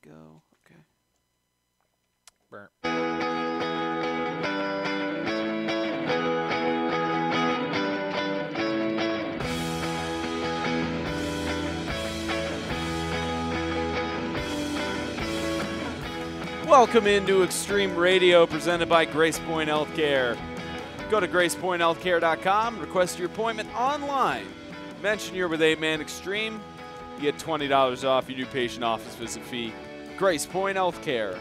go. Okay. Burnt. Welcome into Extreme Radio, presented by GracePointe Healthcare. Go to GracePointeHealthcare.com, request your appointment online. Mention you're with 8-Man Extreme. You get $20 off your new patient office visit fee. GracePointe Healthcare.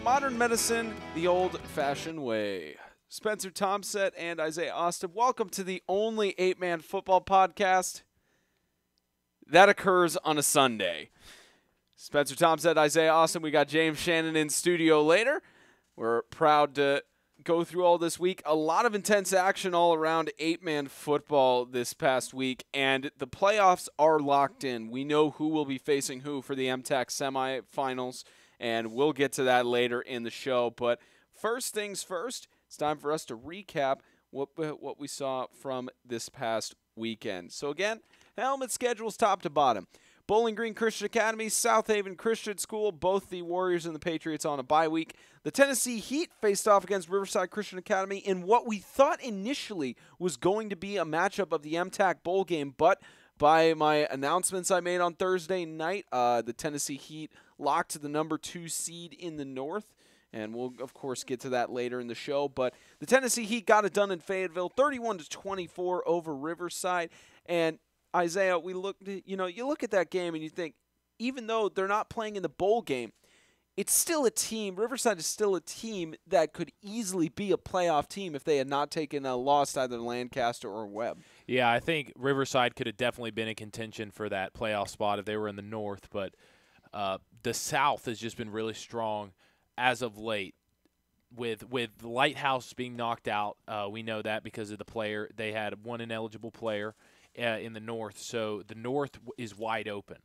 Modern medicine, the old-fashioned way. Spencer Tomset and Isaiah Austin, welcome to the only 8-Man football podcast that occurs on a Sunday. Spencer Tomset, Isaiah Austin, we got James Shannon in studio later. We're proud to go through all this week. A lot of intense action all around 8-Man football this past week, and the playoffs are locked in. We know who will be facing who for the MTAC semifinals, and we'll get to that later in the show. But first things first, it's time for us to recap what we saw from this past weekend. So again, helmet schedules top to bottom. Bowling Green Christian Academy, South Haven Christian School, both the Warriors and the Patriots on a bye week. The Tennessee Heat faced off against Riverside Christian Academy in what we thought initially was going to be a matchup of the MTAC Bowl game, but by my announcements I made on Thursday night, the Tennessee Heat locked the number 2 seed in the North, and we'll, of course, get to that later in the show. But the Tennessee Heat got it done in Fayetteville, 31-24 over Riverside, and Isaiah, you look at that game and you think, even though they're not playing in the bowl game, it's still a team. Riverside is still a team that could easily be a playoff team if they had not taken a loss to either Lancaster or Webb. Yeah, I think Riverside could have definitely been in contention for that playoff spot if they were in the North, but the South has just been really strong as of late. With Lighthouse being knocked out, we know that because of the player. They had one ineligible player in the North, so the North is wide open.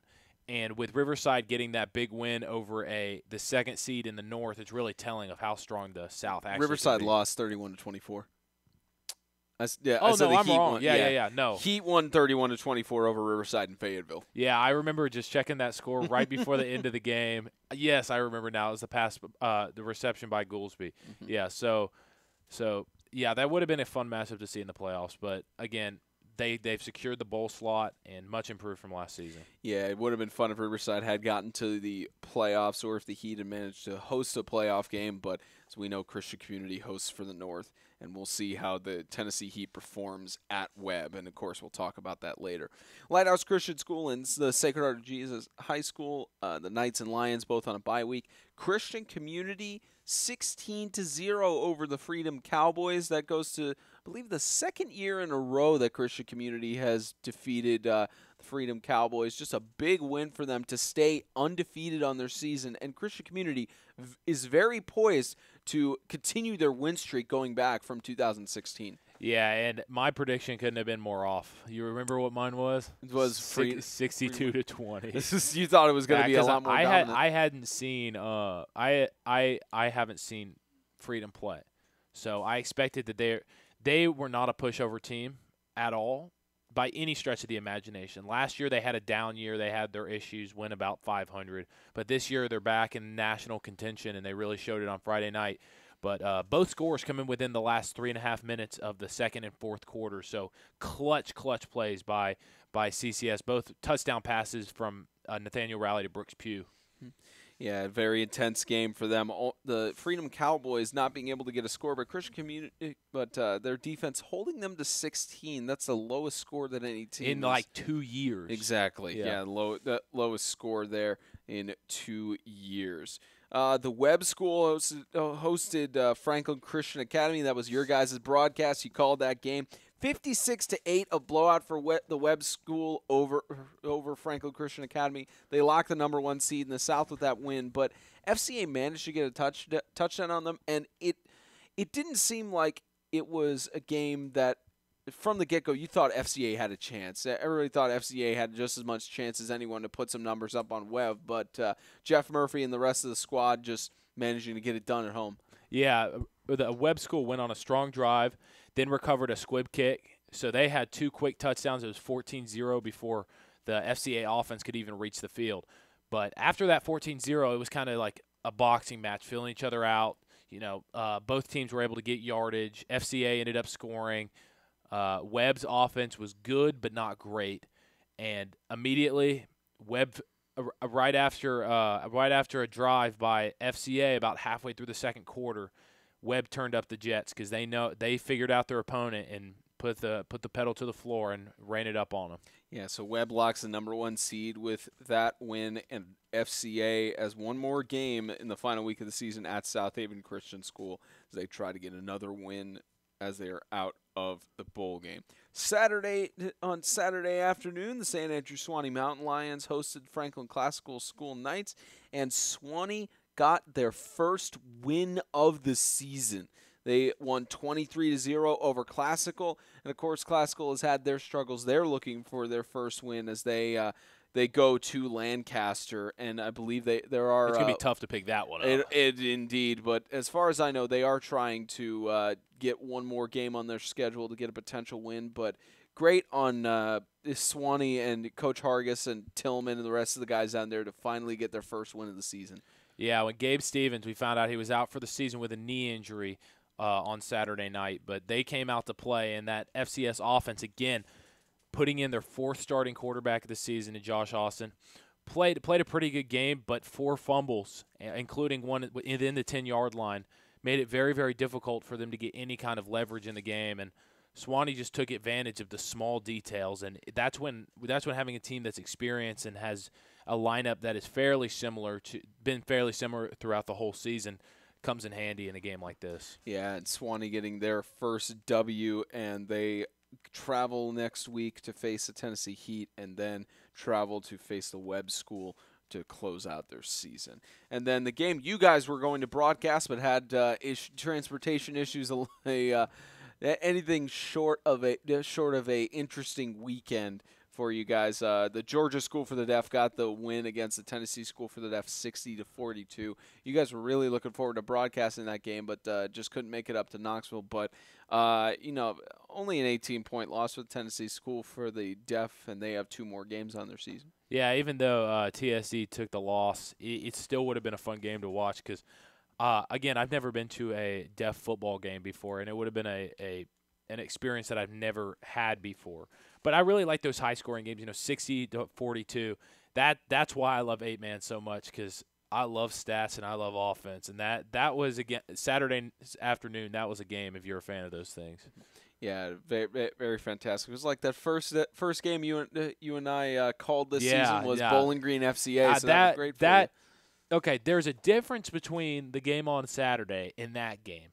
And with Riverside getting that big win over the second seed in the North, it's really telling of how strong the South actually Riverside can be. lost 31-24. I'm wrong. Yeah. No, Heat won 31-24 over Riverside in Fayetteville. Yeah, I remember just checking that score right before the end of the game. Yes, I remember now. It was the pass, the reception by Goolsby. Mm-hmm. Yeah, so yeah, that would have been a fun matchup to see in the playoffs. But again, they've secured the bowl slot and much improved from last season. Yeah, it would have been fun if Riverside had gotten to the playoffs or if the Heat had managed to host a playoff game. But as we know, Christian Community hosts for the North, and we'll see how the Tennessee Heat performs at Webb. And, of course, we'll talk about that later. Lighthouse Christian School and the Sacred Heart of Jesus High School, the Knights and Lions both on a bye week. Christian Community 16-0 over the Freedom Cowboys. That goes to, I believe, the second year in a row that Christian Community has defeated the Freedom Cowboys. Just a big win for them to stay undefeated on their season. And Christian Community is very poised to continue their win streak going back from 2016. Yeah, and my prediction couldn't have been more off. You remember what mine was? It was 62-20. You thought it was going to be a lot more dominant. I hadn't seen I haven't seen Freedom play. So I expected that they were not a pushover team at all by any stretch of the imagination. Last year they had a down year. They had their issues, went about 500. But this year they're back in national contention, and they really showed it on Friday night. But both scores come in within the last 3.5 minutes of the second and fourth quarter. So clutch plays by CCS, both touchdown passes from Nathaniel Rowley to Brooks Pugh. Yeah, very intense game for them. The Freedom Cowboys not being able to get a score, but Christian Community, their defense holding them to 16. That's the lowest score that any team in like 2 years. Exactly. Yeah, the lowest score there in 2 years. The Webb School hosted Franklin Christian Academy. That was your guys' broadcast. You called that game. 56-8, a blowout for the Webb School over Franklin Christian Academy. They locked the number 1 seed in the South with that win, but FCA managed to get a touchdown on them, and it didn't seem like it was a game that, from the get-go, you thought FCA had a chance. Everybody thought FCA had just as much chance as anyone to put some numbers up on Webb, but Jeff Murphy and the rest of the squad just managing to get it done at home. Yeah, the Webb School went on a strong drive, then recovered a squib kick. So they had 2 quick touchdowns. It was 14-0 before the FCA offense could even reach the field. But after that 14-0, it was kind of like a boxing match, filling each other out. Both teams were able to get yardage. FCA ended up scoring. Webb's offense was good but not great, and immediately Webb, right after a drive by FCA about halfway through the second quarter, Webb turned up the Jets because they figured out their opponent and put the pedal to the floor and ran it up on them. Yeah, so Webb locks the #1 seed with that win, and FCA as one more game in the final week of the season at South Haven Christian School as they try to get another win as they are out of the bowl game. On Saturday afternoon, the St. Andrew Swanee Mountain Lions hosted Franklin Classical School Knights, and Swanee got their first win of the season. They won 23-0 over Classical, and of course Classical has had their struggles. They're looking for their first win as they go to Lancaster, and I believe there are. It's gonna be tough to pick that one up. It indeed, but as far as I know, they are trying to get one more game on their schedule to get a potential win. But great on Swanee and Coach Hargis and Tillman and the rest of the guys down there to finally get their first win of the season. Yeah, when Gabe Stevens, we found out he was out for the season with a knee injury on Saturday night, but they came out to play, and that FCS offense, again, putting in their fourth starting quarterback of the season, Josh Austin, played a pretty good game, but 4 fumbles, including one within the 10-yard line, made it very, very difficult for them to get any kind of leverage in the game, and Swanee just took advantage of the small details, and that's when having a team that's experienced and has a lineup that is fairly similar throughout the whole season comes in handy in a game like this. Yeah, and Swanee getting their first W, and they travel next week to face the Tennessee Heat and then travel to face the Webb School to close out their season. And then the game you guys were going to broadcast but had transportation issues, anything short of a interesting weekend for you guys. The Georgia School for the Deaf got the win against the Tennessee School for the Deaf 60-42. You guys were really looking forward to broadcasting that game, but just couldn't make it up to Knoxville. But, only an 18-point loss for the Tennessee School for the Deaf, and they have 2 more games on their season. Yeah, even though TSC took the loss, it still would have been a fun game to watch because, again, I've never been to a Deaf football game before, and it would have been an experience that I've never had before. But I really like those high-scoring games, 60-42. That's why I love 8-man so much because I love stats and I love offense. And that was, again, Saturday afternoon, that was a game if you're a fan of those things. Yeah, very, very fantastic. It was like that first game you and I called this season was Bowling Green FCA, so that was great for you. Okay, there's a difference between the game on Saturday and that game.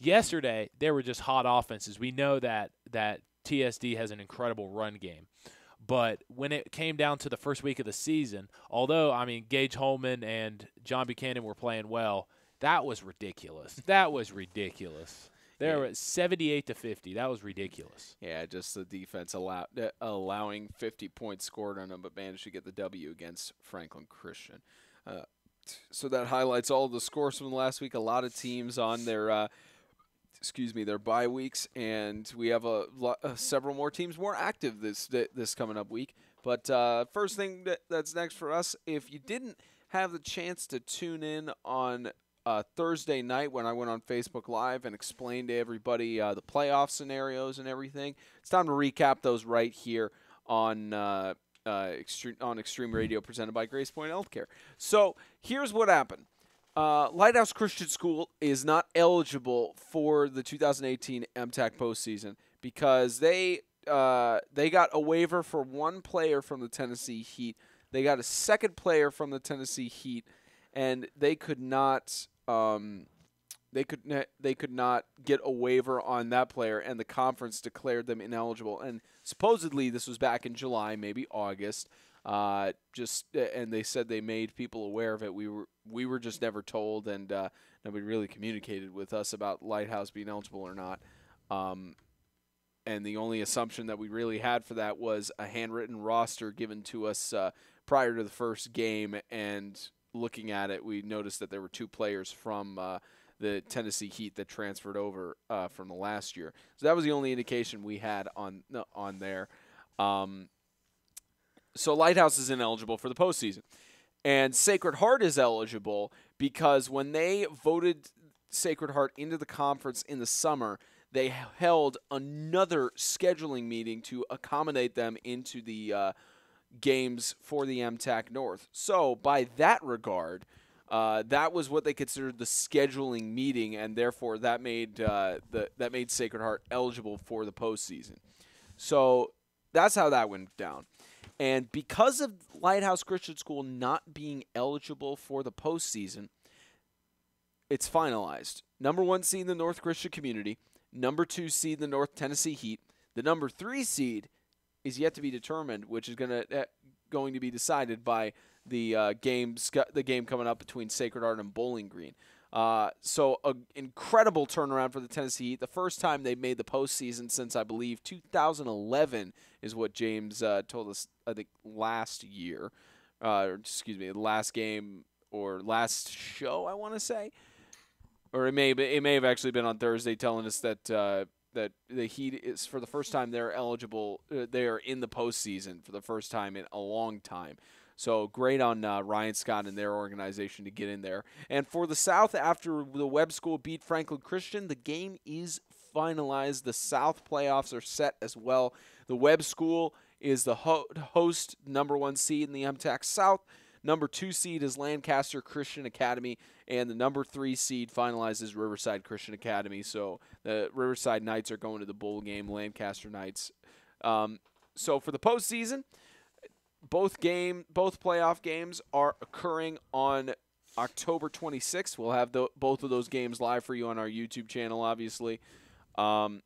Yesterday, there were just hot offenses. We know that TSD has an incredible run game. But when it came down to the first week of the season, although, Gage Holman and John Buchanan were playing well, that was ridiculous. There was 78-50. That was ridiculous. Yeah, just the defense allowing 50 points scored on them, but managed to get the W against Franklin Christian. So that highlights all of the scores from last week. A lot of teams on their bye weeks, and we have several more teams more active this coming up week. But first thing that's next for us, if you didn't have the chance to tune in on Thursday night when I went on Facebook Live and explained to everybody the playoff scenarios and everything, it's time to recap those right here on Extreme Radio presented by GracePointe Healthcare. So here's what happened. Lighthouse Christian School is not eligible for the 2018 MTAC postseason because they got a waiver for 1 player from the Tennessee Heat. They got a second player from the Tennessee Heat, and they could not get a waiver on that player, and the conference declared them ineligible. And supposedly this was back in July, maybe August. And they said they made people aware of it. We were just never told, and nobody really communicated with us about Lighthouse being eligible or not. And the only assumption that we really had for that was a handwritten roster given to us prior to the first game, and looking at it, we noticed that there were 2 players from the Tennessee Heat that transferred over from the last year. So that was the only indication we had on there. So Lighthouse is ineligible for the postseason. And Sacred Heart is eligible because when they voted Sacred Heart into the conference in the summer, they held another scheduling meeting to accommodate them into the games for the MTAC North. So by that regard, that was what they considered the scheduling meeting, and therefore that made Sacred Heart eligible for the postseason. So that's how that went down. And because of Lighthouse Christian School not being eligible for the postseason, it's finalized. Number 1 seed in the North Christian Community, number 2 seed in the North Tennessee Heat. The number 3 seed is yet to be determined, which is going to be decided by the game coming up between Sacred Heart and Bowling Green. So an incredible turnaround for the Tennessee Heat. The first time they made the postseason since, I believe, 2011 is what James told us, I think, last year. Last game or last show, I want to say. Or it may have actually been on Thursday, telling us that that the Heat is, for the first time, they're eligible. They are in the postseason for the first time in a long time. So great on Ryan Scott and their organization to get in there. And for the South, after the Webb School beat Franklin Christian, the game is finalized. The South playoffs are set as well. The Webb School is the host, number 1 seed in the MTAC South. Number 2 seed is Lancaster Christian Academy, and the number 3 seed finalizes Riverside Christian Academy. So the Riverside Knights are going to the bowl game, Lancaster Knights. So for the postseason, both playoff games are occurring on October 26th. We'll have both of those games live for you on our YouTube channel, obviously. The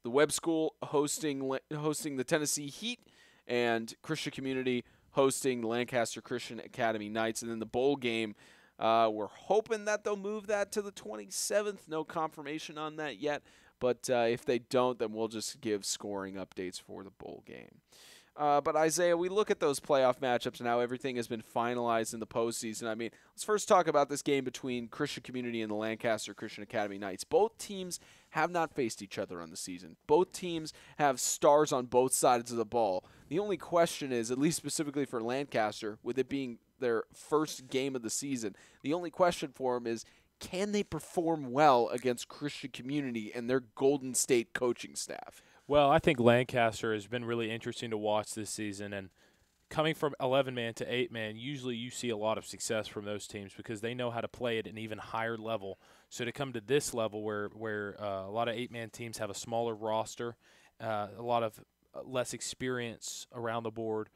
Webb School hosting the Tennessee Heat, and Christian Community hosting the Lancaster Christian Academy Knights. And then the bowl game, we're hoping that they'll move that to the 27th. No confirmation on that yet. But if they don't, then we'll just give scoring updates for the bowl game. But Isaiah, we look at those playoff matchups and how everything has been finalized in the postseason. I mean, let's first talk about this game between Christian Community and the Lancaster Christian Academy Knights. Both teams have not faced each other on the season. Both teams have stars on both sides of the ball. The only question is, at least specifically for Lancaster, with it being their first game of the season, the only question for them is, can they perform well against Christian Community and their Golden State coaching staff? Well, I think Lancaster has been really interesting to watch this season, and coming from 11-man to 8-man, usually you see a lot of success from those teams because they know how to play at an even higher level. So to come to this level where a lot of 8-man teams have a smaller roster, a lot of less experience around the board,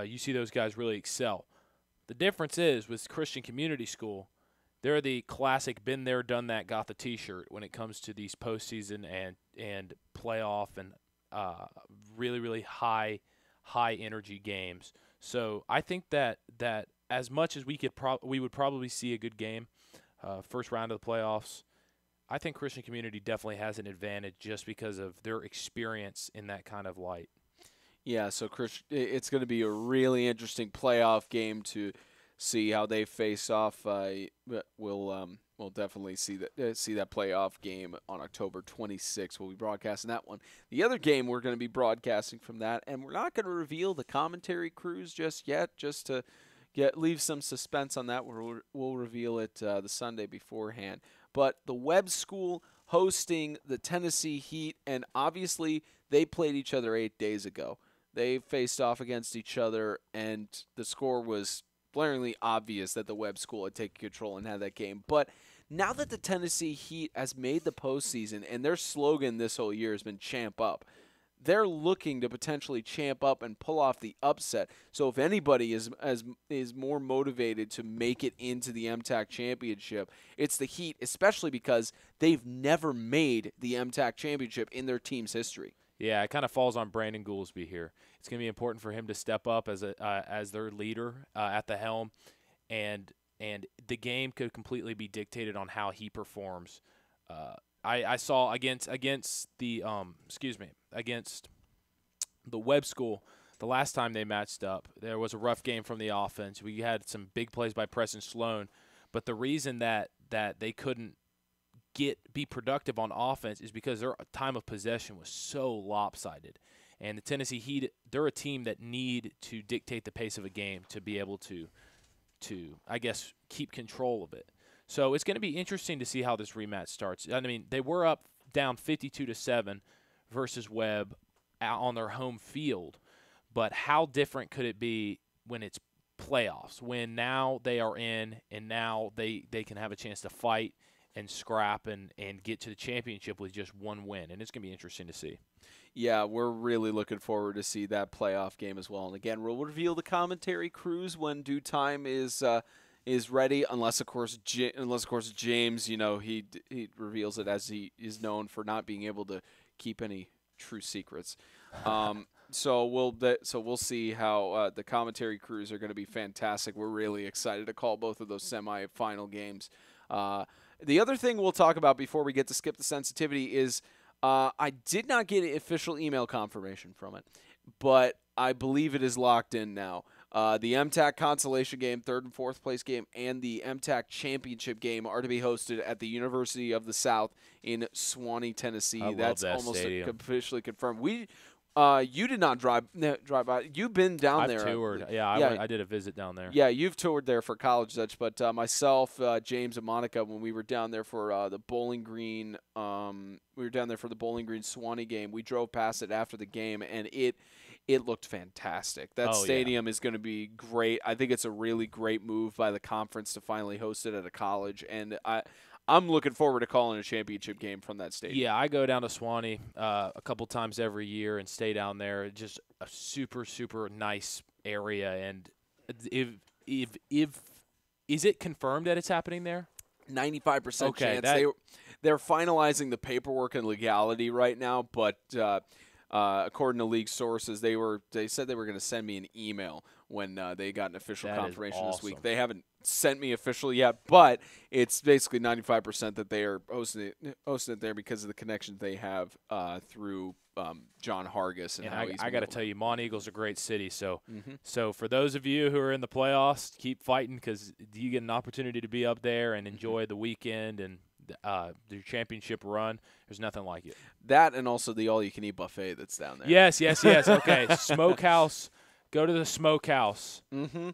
you see those guys really excel. The difference is with Christian Community School, they're the classic been there, done that, got the T-shirt when it comes to these postseason and playoff and really, really high energy games. So I think that as much as we would probably see a good game, first round of the playoffs, I think Christian Community definitely has an advantage just because of their experience in that kind of light. Yeah, so it's going to be a really interesting playoff game to see how they face off. We'll definitely see that playoff game on October 26th. We'll be broadcasting that one. The other game we're going to be broadcasting from that, and we're not going to reveal the commentary crews just yet, just to leave some suspense on that. We'll reveal it the Sunday beforehand. But the Webb School hosting the Tennessee Heat, and obviously they played each other 8 days ago. They faced off against each other, and the score was blaringly obvious that the Webb School had taken control and had that game. But now that the Tennessee Heat has made the postseason, and their slogan this whole year has been champ up, they're looking to potentially champ up and pull off the upset. So if anybody is more motivated to make it into the MTAC championship, it's the Heat, especially because they've never made the MTAC championship in their team's history. Yeah, it kind of falls on Brandon Goolsby here. It's going to be important for him to step up as their leader at the helm, and the game could completely be dictated on how he performs. I saw against the Webb School the last time they matched up, there was a rough game from the offense. We had some big plays by Preston Sloan, but the reason that they couldn't be productive on offense is because their time of possession was so lopsided. And the Tennessee Heat, they're a team that need to dictate the pace of a game to be able to to, I guess, keep control of it. So it's going to be interesting to see how this rematch starts. I mean, they were down 52-7 versus Webb on their home field, but how different could it be when it's playoffs, when now they are in and now they can have a chance to fight and scrap and get to the championship with just one win, and it's going to be interesting to see. Yeah, we're really looking forward to see that playoff game as well. And again, we'll reveal the commentary crews when due time is ready, unless of course James, he reveals it, as he is known for not being able to keep any true secrets. So we'll see how the commentary crews are going to be fantastic. We're really excited to call both of those semifinal games. The other thing we'll talk about before we get to skip the sensitivity is I did not get official email confirmation from it, but I believe it is locked in now. The MTAC consolation game, 3rd and 4th place game, and the MTAC championship game are to be hosted at the University of the South in Swanee, Tennessee. That's almost officially confirmed. You did not drive by. You've been down there. I've toured. I did a visit down there. Yeah, you've toured there for college, Dutch. But myself, James, and Monica, when we were down there for the Bowling Green, Swanee game. We drove past it after the game, and it looked fantastic. That stadium is going to be great. I think it's a really great move by the conference to finally host it at a college, and I'm looking forward to calling a championship game from that stadium. Yeah, I go down to Swanee a couple times every year and stay down there. Just a super, super nice area. And if is it confirmed that it's happening there? 95% chance. They're finalizing the paperwork and legality right now, but according to league sources, they said they were going to send me an email when they got an official confirmation this week. They haven't sent me officially yet, but it's basically 95% that they are hosting it there because of the connections they have through John Hargis. And how I got to tell you, Monteagle's a great city. So, so for those of you who are in the playoffs, keep fighting, because you get an opportunity to be up there and enjoy the weekend and the championship run. There's nothing like it. That, and also the all-you-can-eat buffet that's down there. Yes. Okay, Smokehouse. Go to the Smokehouse.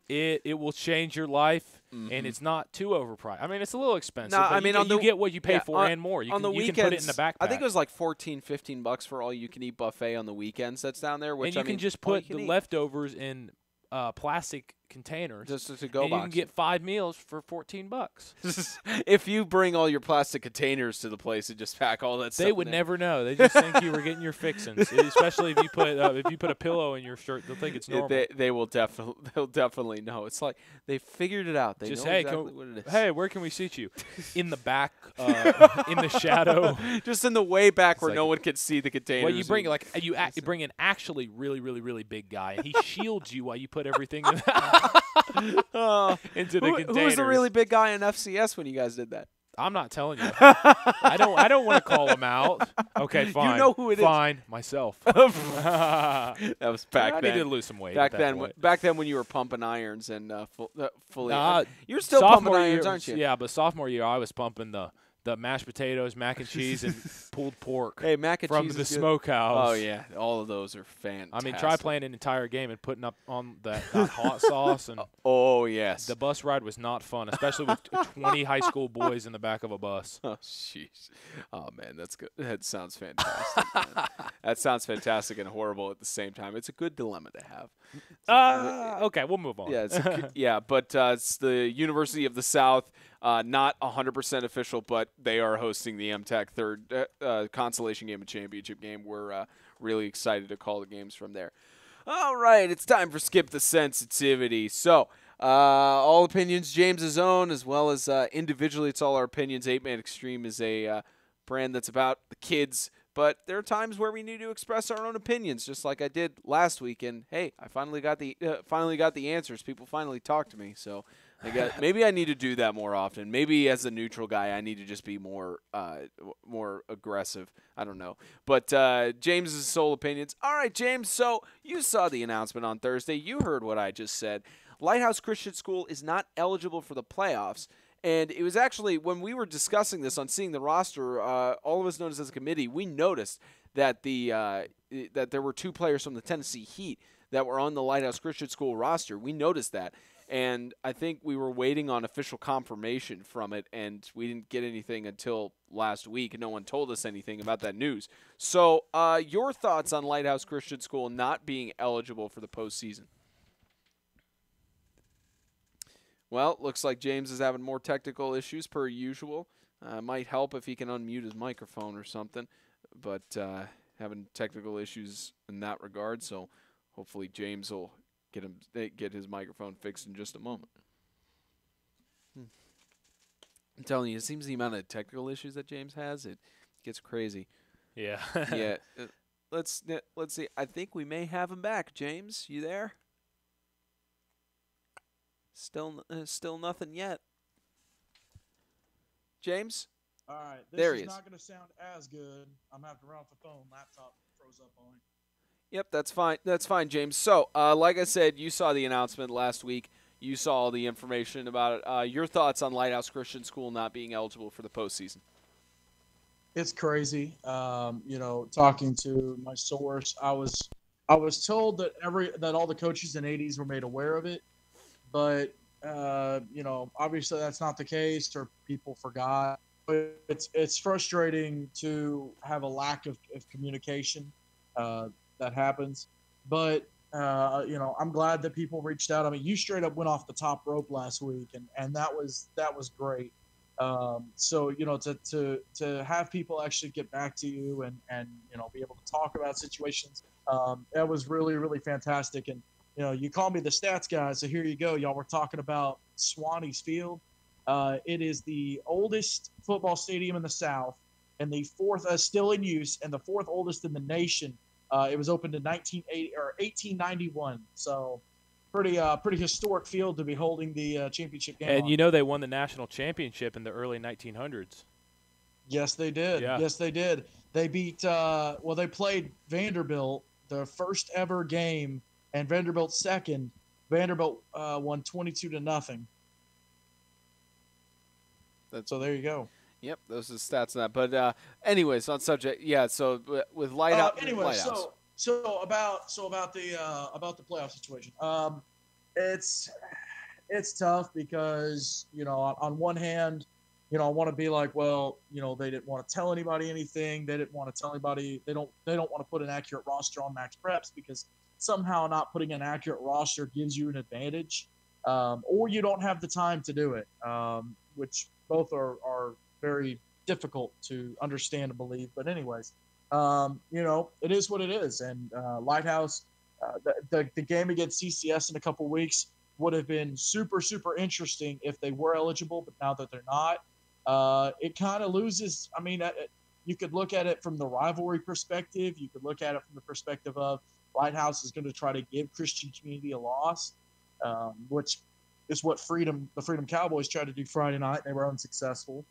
It will change your life, and it's not too overpriced. I mean, it's a little expensive. No, but you get what you pay for and more. You can put it in the backpack. I think it was like $14-15 for all-you-can-eat buffet on the weekends that's down there. Which, and you can just put the leftovers in plastic containers. Just a go box. You can get 5 meals for $14. If you bring all your plastic containers to the place and just pack all that stuff, they would never know. They just think you were getting your fixins. Especially if you put a pillow in your shirt, they'll think it's normal. They'll definitely know. It's like they figured it out. They just know exactly what it is. Hey, where can we seat you? In the back, in the shadow, just in the way back where no one can see the containers. Well, you bring you bring an actually really, really, really big guy, and he shields you while you put everything in into the containers. Who was the really big guy in FCS when you guys did that? I'm not telling you. I don't want to call him out. Okay, fine. You know who it is. Fine, myself. That was back then. I needed to lose some weight. Back then when you were pumping irons and fully. You're still pumping irons, aren't you? Yeah, but sophomore year I was pumping the mashed potatoes, mac and cheese, and pulled pork. Hey, mac and from cheese the is good. Smokehouse. Oh yeah, all of those are fantastic. I mean, try playing an entire game and putting up on that hot sauce and. Oh yes. The bus ride was not fun, especially with 20 high school boys in the back of a bus. Oh jeez. Oh man, that's good. That sounds fantastic. Man. That sounds fantastic and horrible at the same time. It's a good dilemma to have. Okay, we'll move on. Yeah, but it's the University of the South. Not 100% official, but they are hosting the MTAC third consolation game and championship game. We're really excited to call the games from there. All right, it's time for Skip the Sensitivity. So, all opinions James's own, as well as individually, it's all our opinions. 8-Man Extreme is a brand that's about the kids, but there are times where we need to express our own opinions, just like I did last week. And hey, I finally got the answers. People finally talked to me, so. Maybe I need to do that more often. Maybe as a neutral guy, I need to just be more aggressive. I don't know. But James's sole opinions. All right, James, so you saw the announcement on Thursday. You heard what I just said. Lighthouse Christian School is not eligible for the playoffs. And it was actually, when we were discussing this on seeing the roster, all of us noticed as a committee, we noticed that that there were 2 players from the Tennessee Heat that were on the Lighthouse Christian School roster. We noticed that. And I think we were waiting on official confirmation from it, and we didn't get anything until last week. No one told us anything about that news. So your thoughts on Lighthouse Christian School not being eligible for the postseason? Well, looks like James is having more technical issues per usual. Might help if he can unmute his microphone or something, but having technical issues in that regard, so hopefully James will get his microphone fixed in just a moment. I'm telling you, it seems the amount of technical issues that James has, it gets crazy. Yeah. Yeah. Let's see. I think we may have him back. James, you there? Still nothing yet. James? All right. There This he is is. not going to sound as good. I'm having to run off the phone. Laptop froze up on me. Yep, that's fine. That's fine, James. So, like I said, you saw the announcement last week. You saw all the information about it. Your thoughts on Lighthouse Christian School not being eligible for the postseason? It's crazy. Talking to my source, I was told that all the coaches and ADs were made aware of it, but obviously that's not the case, or people forgot. It's frustrating to have a lack of communication that happens, but I'm glad that people reached out. I mean, you straight up went off the top rope last week, and that was great. So to have people actually get back to you and be able to talk about situations, that was really, really fantastic. And you call me the stats guy, so here you go. Y'all were talking about Swanee's Field. It is the oldest football stadium in the South, and the fourth still in use, and the fourth oldest in the nation. It was opened in 1891. So pretty historic field to be holding the championship game. And they won the national championship in the early 1900s. Yes, they did. Yeah. Yes, they did. They beat they played Vanderbilt the first ever game, and Vanderbilt second. Vanderbilt won 22-0. So there you go. Yep, those are the stats on that. But anyways, on subject, yeah. So with Lighthouse. Lighthouse. So about the playoff situation. It's tough because on one hand, I want to be like, well, they didn't want to tell anybody anything. They didn't want to tell anybody. They don't want to put an accurate roster on Max Preps because somehow not putting an accurate roster gives you an advantage, or you don't have the time to do it, which both are very difficult to understand and believe. But anyways, it is what it is. And Lighthouse, the game against CCS in a couple weeks would have been super, super interesting if they were eligible. But now that they're not, it kind of loses. I mean, you could look at it from the rivalry perspective. You could look at it from the perspective of Lighthouse is going to try to give Christian community a loss, which is what the Freedom Cowboys tried to do Friday night. They were unsuccessful.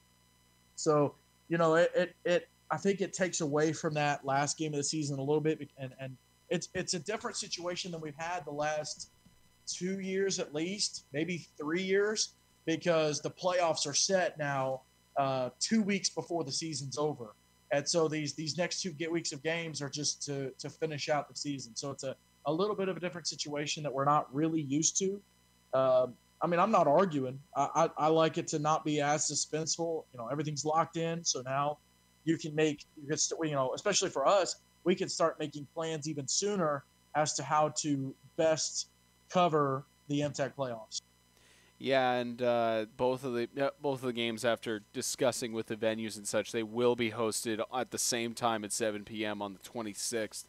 So, I think it takes away from that last game of the season a little bit, and it's a different situation than we've had the last 2 years at least, maybe 3 years, because the playoffs are set now 2 weeks before the season's over. And so these next 2 weeks of games are just to finish out the season. So it's a little bit of a different situation that we're not really used to. I mean, I'm not arguing. I like it to not be as suspenseful. Everything's locked in. So now you can especially for us, we can start making plans even sooner as to how to best cover the MTAC playoffs. Yeah, and both of the games, after discussing with the venues and such, they will be hosted at the same time at 7 p.m. on the 26th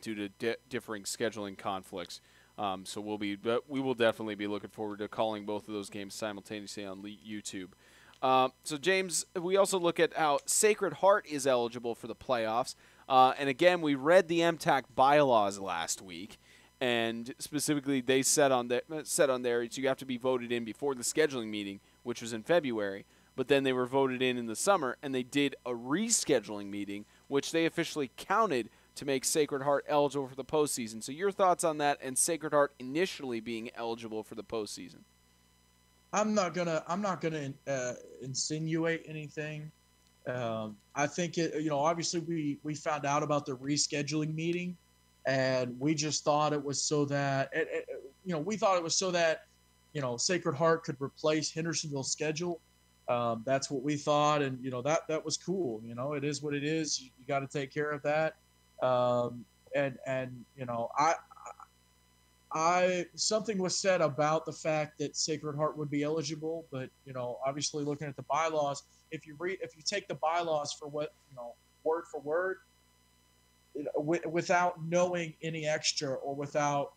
due to differing scheduling conflicts. So we will definitely be looking forward to calling both of those games simultaneously on YouTube. So James, we also look at how Sacred Heart is eligible for the playoffs, and again, we read the MTAC bylaws last week. And specifically, they said on there, you have to be voted in before the scheduling meeting, which was in February. But then they were voted in the summer, and they did a rescheduling meeting, which they officially counted to make Sacred Heart eligible for the postseason. So your thoughts on that, and Sacred Heart initially being eligible for the postseason? I'm not gonna insinuate anything. I think obviously we found out about the rescheduling meeting. And we just thought it was so that we thought it was so that Sacred Heart could replace Hendersonville's schedule. That's what we thought, and that was cool. It is what it is. You got to take care of that. And I something was said about the fact that Sacred Heart would be eligible, but obviously looking at the bylaws, if you take the bylaws for what word for word, without knowing any extra or without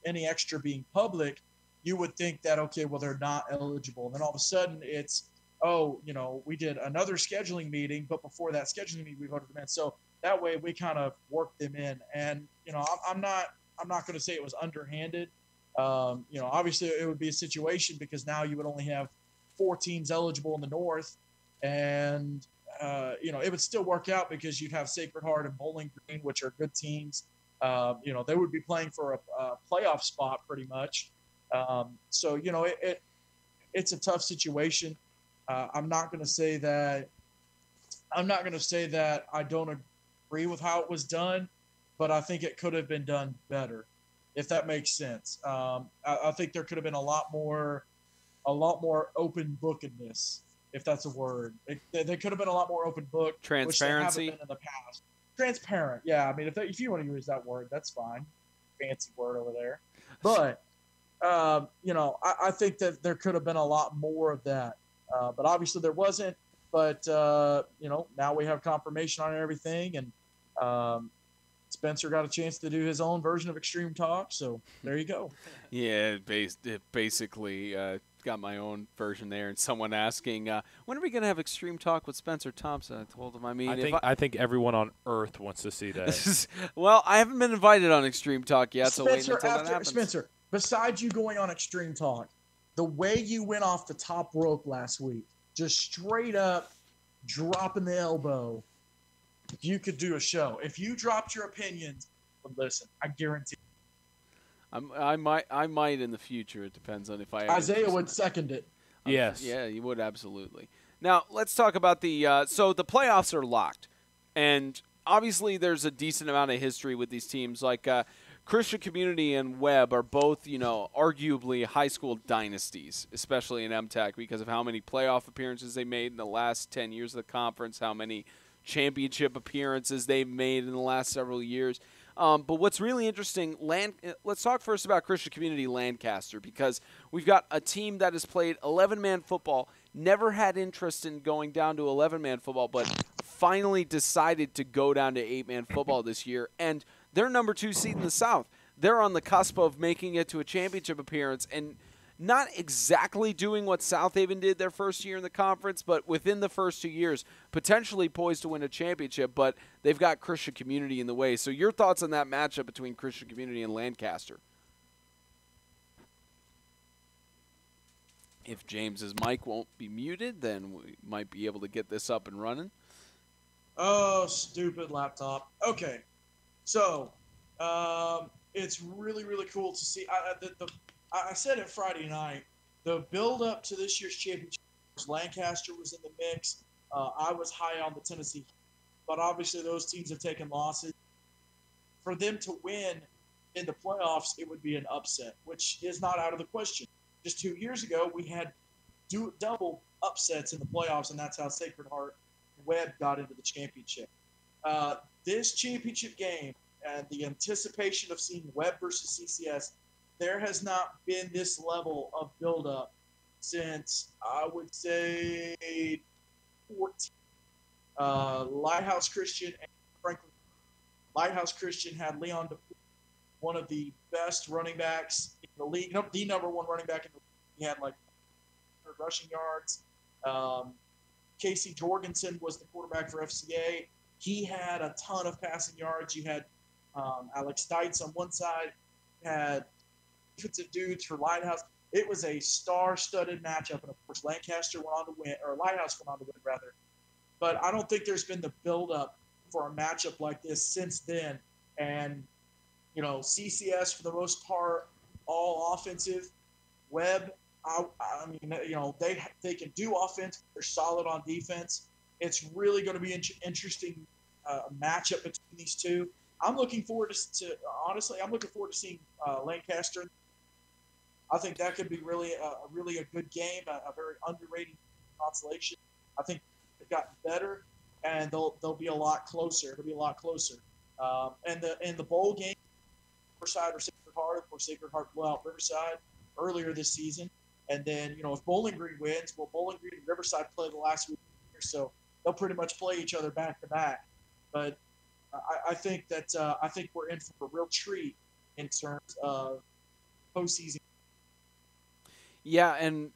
any extra being public, you would think that okay, well they're not eligible, and then all of a sudden it's we did another scheduling meeting, but before that scheduling meeting we voted them in, so that way we kind of worked them in, and I'm not going to say it was underhanded. Obviously it would be a situation because now you would only have 4 teams eligible in the North, and it would still work out because you'd have Sacred Heart and Bowling Green, which are good teams. They would be playing for a playoff spot pretty much. So it's a tough situation. I'm not going to say that I don't agree with how it was done, but I think it could have been done better, if that makes sense. I think there could have been a lot more open bookedness, if that's a word. There could have been a lot more open book. Transparency. Which they haven't been in the past. Transparent. Yeah. I mean, if you want to use that word, that's fine. Fancy word over there. But, I think that there could have been a lot more of that. But obviously there wasn't. But, now we have confirmation on everything. And Spencer got a chance to do his own version of Extreme Talk. So there you go. Yeah, it basically got my own version there. And someone asking, when are we going to have Extreme Talk with Spencer Thompson? I told him, I think everyone on Earth wants to see that. Well, I haven't been invited on Extreme Talk yet, so Spencer, wait until that happens. Spencer, besides you going on Extreme Talk, the way you went off the top rope last week, just straight up dropping the elbow, you could do a show. If you dropped your opinions, listen, I guarantee. I might in the future. It depends on if I. Isaiah would second it. Yes. Yeah, you would absolutely. Now let's talk about the. So the playoffs are locked, and obviously there's a decent amount of history with these teams. Like Christian Community and Webb are both, arguably high school dynasties, especially in MTAC because of how many playoff appearances they made in the last 10 years of the conference, how many championship appearances they've made in the last several years. But what's really interesting, let's talk first about Christian Community Lancaster, because we've got a team that has played 11-man football, never had interest in going down to 11-man football, but finally decided to go down to 8-man football this year, and they're number 2 seed in the South. They're on the cusp of making it to a championship appearance, and not exactly doing what South Haven did their first year in the conference, but within the first 2 years, potentially poised to win a championship, but they've got Christian Community in the way. So your thoughts on that matchup between Christian Community and Lancaster? If James's mic won't be muted, then we might be able to get this up and running. Oh, stupid laptop. Okay. So, it's really, really cool to see. I said it Friday night. The build-up to this year's championship, Lancaster was in the mix. I was high on the Tennessee, but obviously those teams have taken losses. For them to win in the playoffs, it would be an upset, which is not out of the question. Just 2 years ago, we had double upsets in the playoffs, and that's how Sacred Heart and Webb got into the championship. This championship game and the anticipation of seeing Webb versus CCS, there has not been this level of build-up since, I would say, 14. Lighthouse Christian and Franklin. Lighthouse Christian had Leon DePuy, one of the best running backs in the league, the number 1 running back in the league. He had like 100 rushing yards. Casey Jorgensen was the quarterback for FCA. He had a ton of passing yards. You had Alex Deitz on one side. You had defensive dudes for Lighthouse. It was a star-studded matchup, and of course Lancaster went on to win, or Lighthouse went on to win rather. But I don't think there's been the build-up for a matchup like this since then. And CCS for the most part, all offensive. Webb, I mean, they can do offense. They're solid on defense. It's really going to be an interesting matchup between these two. I'm looking forward to honestly, I'm looking forward to seeing Lancaster. I think that could be really a good game, a very underrated consolation. I think they've gotten better, and they'll be a lot closer. It'll be a lot closer. And the bowl game, Riverside or Sacred Heart, of course, Sacred Heart blew out Riverside earlier this season. And then, if Bowling Green wins, well, Bowling Green and Riverside play the last week, so they'll pretty much play each other back to back. But I think that I think we're in for a real treat in terms of postseason. Yeah, and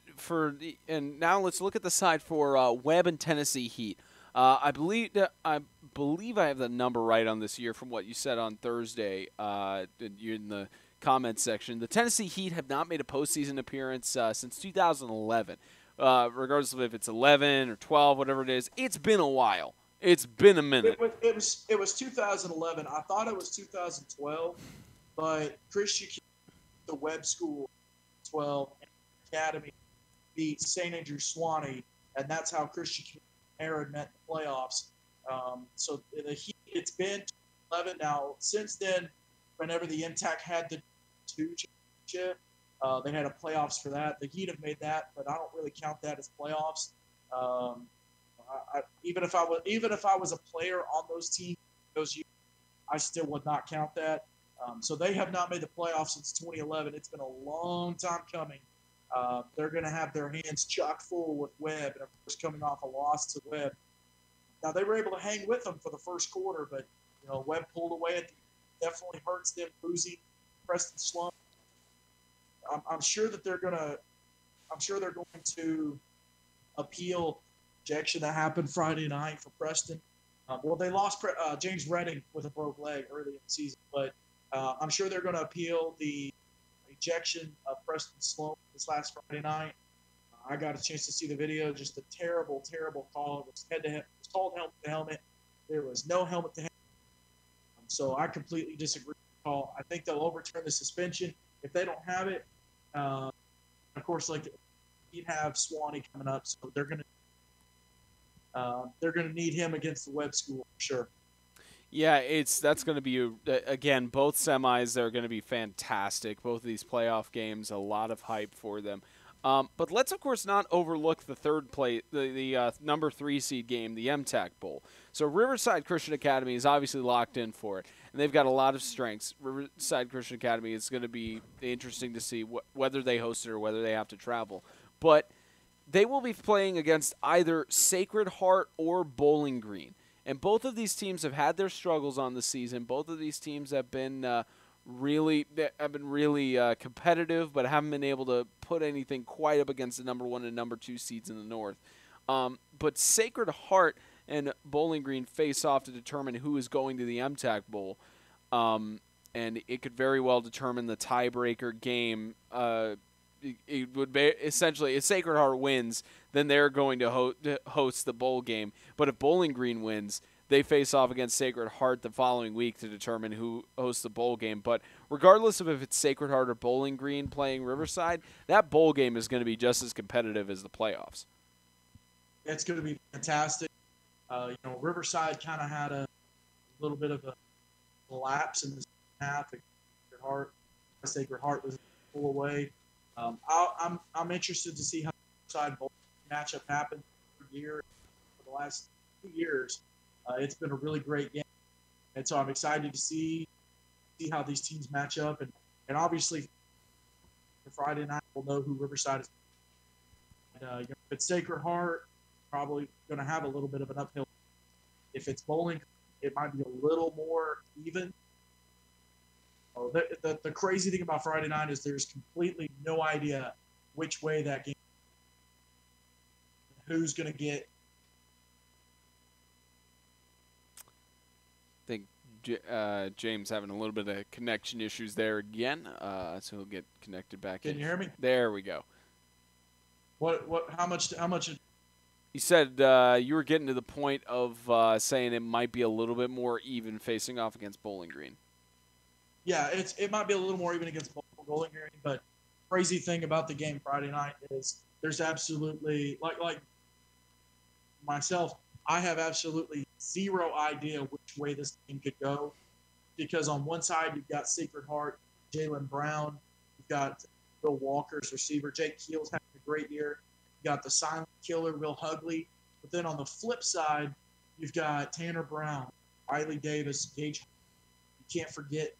now let's look at the side for Webb and Tennessee Heat. I believe I have the number right on this year from what you said on Thursday in the comments section. The Tennessee Heat have not made a postseason appearance since 2011. Regardless of if it's 11 or 12, whatever it is, it's been a while. It's been a minute. It was 2011. I thought it was 2012, but Christian, the Webb School, 12 Academy beat St. Andrew Swanee, and that's how Christian Aaron met the playoffs. So the Heat, it's been 11 now. Since then, whenever the MTAC had the 2 championship, they had a playoffs for that. The Heat have made that, but I don't really count that as playoffs. Even if I was a player on those teams, those years, I still would not count that. So they have not made the playoffs since 2011. It's been a long time coming. They're going to have their hands chock full with Webb, and of course coming off a loss to Webb. Now they were able to hang with them for the first quarter, but Webb pulled away. It definitely hurts them losing Preston Sloan. I'm sure that they're going to appeal the ejection that happened Friday night for Preston. Well, they lost James Redding with a broke leg early in the season, but I'm sure they're going to appeal the ejection of Preston Sloan this last Friday night. I got a chance to see the video. Just a terrible, terrible call. It was head-to-head. It was called helmet to helmet. There was no helmet to helmet. So I completely disagree with the call. I think they'll overturn the suspension if they don't have it. Of course, you'd have Swanee coming up, so they're gonna need him against the Webb School for sure. Yeah, that's going to be again. Both semis are going to be fantastic. Both of these playoff games, a lot of hype for them. But let's of course not overlook the third play, the number 3 seed game, the MTAC Bowl. So Riverside Christian Academy is obviously locked in for it, and they've got a lot of strengths. Riverside Christian Academy is going to be interesting to see whether they host it or whether they have to travel. But they will be playing against either Sacred Heart or Bowling Green. And both of these teams have had their struggles on the season. Both of these teams have been really competitive, but haven't been able to put anything quite up against the number 1 and number 2 seeds in the North. But Sacred Heart and Bowling Green face off to determine who is going to the MTAC Bowl, and it could very well determine the tiebreaker game. It would be essentially, if Sacred Heart wins, then they're going to host the bowl game. But if Bowling Green wins, they face off against Sacred Heart the following week to determine who hosts the bowl game. But regardless of if it's Sacred Heart or Bowling Green playing Riverside, that bowl game is going to be just as competitive as the playoffs. It's going to be fantastic. Riverside kind of had a little bit of a lapse in the second half. Sacred Heart was pull away. I'm interested to see how the side bowl matchup happens for the last 2 years. It's been a really great game, and so I'm excited to see how these teams match up, and obviously for Friday night we'll know who Riverside is. If it's Sacred Heart, probably going to have a little bit of an uphill. If it's Bowling, it might be a little more even. The crazy thing about Friday night is there's completely no idea which way that game, who's going to get. I think James having a little bit of connection issues there again, so he'll get connected back in. Can you hear me? There we go. How much? You said you were getting to the point of saying it might be a little bit more even facing off against Bowling Green. Yeah, it might be a little more even against Bowling Green, but crazy thing about the game Friday night is there's absolutely like myself, I have absolutely zero idea which way this game could go. because on one side you've got Sacred Heart, Jalen Brown, you've got Will Walker's receiver, Jake Keel's having a great year. You've got the silent killer, Will Hugley. But then on the flip side, you've got Tanner Brown, Riley Davis, Gage. You can't forget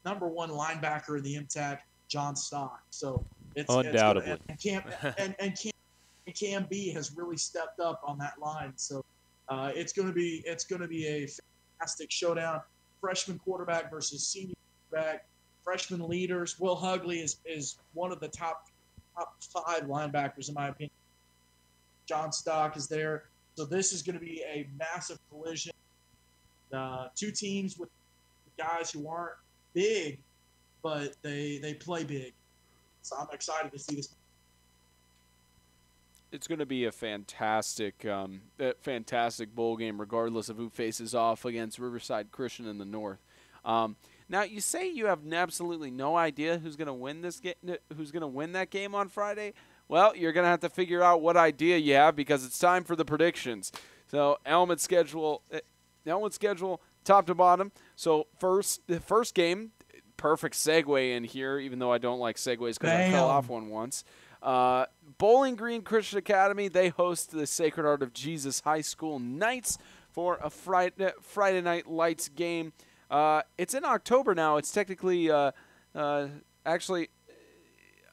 number one linebacker in the MTAC, John Stock. So it's undoubtedly. And Cam B has really stepped up on that line. So it's going to be a fantastic showdown. Freshman quarterback versus senior quarterback. Freshman leaders. Will Hugley is one of the top 5 linebackers in my opinion. John Stock is there. So this is going to be a massive collision. 2 teams with guys who aren't big, but they play big. So I'm excited to see this. It's going to be a fantastic bowl game, regardless of who faces off against Riverside Christian in the North. Now, you say you have absolutely no idea who's going to win that game on Friday. Well, you're going to have to figure out what idea you have because it's time for the predictions. So, element schedule, top to bottom. So, the first game, perfect segue in here, even though I don't like segues because I fell off one once. Bowling Green Christian Academy, they host the Sacred Heart of Jesus High School Knights for a Friday Night Lights game. It's in October now. It's technically actually –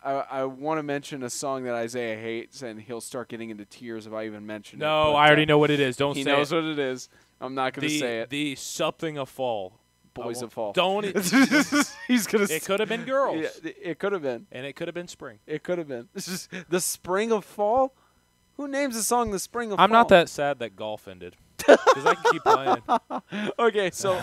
I want to mention a song that Isaiah hates, and he'll start getting into tears if I even mention it. No, I already know what it is. Don't say it. He knows what it is. I'm not going to say it. The something of fall. Boys of fall. Don't. He's gonna. It could have been girls. Yeah, it could have been. And it could have been spring. It could have been. The spring of fall. Who names the song "The Spring of Fall"? I'm not that sad that golf ended. Because I can keep playing. Okay, so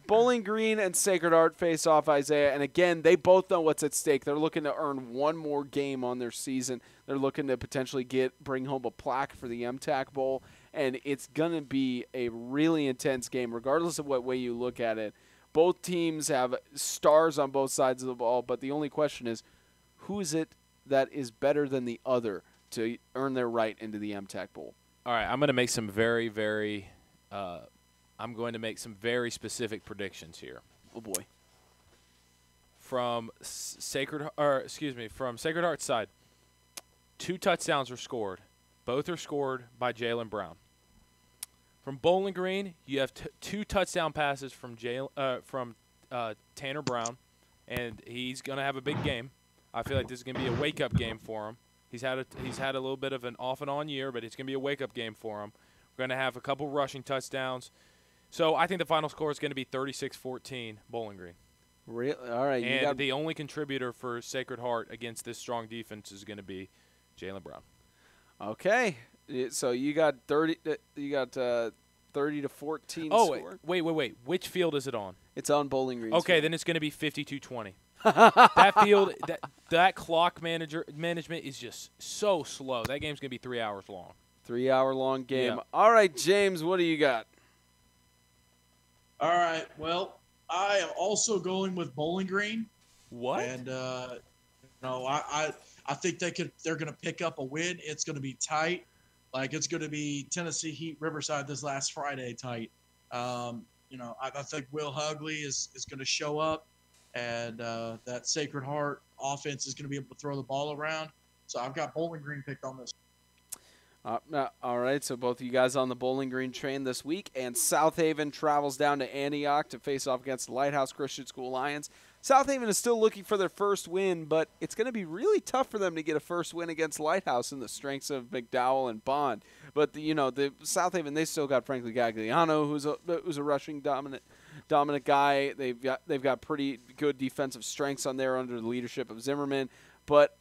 Bowling Green and Sacred Heart face off, Isaiah. And again, they both know what's at stake. They're looking to earn one more game on their season. They're looking to potentially bring home a plaque for the MTAC Bowl. And it's going to be a really intense game, regardless of what way you look at it. Both teams have stars on both sides of the ball, but the only question is, who is it that is better than the other to earn their right into the MTAC Bowl? All right, I'm going to make some very specific predictions here. Oh boy. From Sacred Heart's side, 2 touchdowns were scored. Both are scored by Jalen Brown. From Bowling Green, you have 2 touchdown passes from Tanner Brown, and he's going to have a big game. I feel like this is going to be a wake-up game for him. He's had a little bit of an off and on year, but it's going to be a wake-up game for him. We're going to have a couple rushing touchdowns. So I think the final score is going to be 36-14 Bowling Green. Really? All right. And the only contributor for Sacred Heart against this strong defense is going to be Jalen Brown. Okay. So you got 30 to 14 score. Wait. Which field is it on? It's on Bowling Green. Okay, then it's going to be 52-20. That field, that clock management is just so slow. That game's going to be 3 hours long. 3 hour long game. Yeah. All right, James, what do you got? All right. Well, I am also going with Bowling Green. What? And I think they're going to pick up a win. It's going to be tight. Like it's going to be Tennessee Heat Riverside this last Friday tight. I think Will Hugley is going to show up. And that Sacred Heart offense is going to be able to throw the ball around. So I've got Bowling Green picked on this. All right, so both of you guys on the Bowling Green train this week. And South Haven travels down to Antioch to face off against the Lighthouse Christian School Lions. South Haven is still looking for their first win, but it's going to be really tough for them to get a first win against Lighthouse in the strengths of McDowell and Bond. But, the South Haven, they still got Franklin Gagliano, who's a rushing dominant guy. They've got pretty good defensive strengths on there under the leadership of Zimmerman. But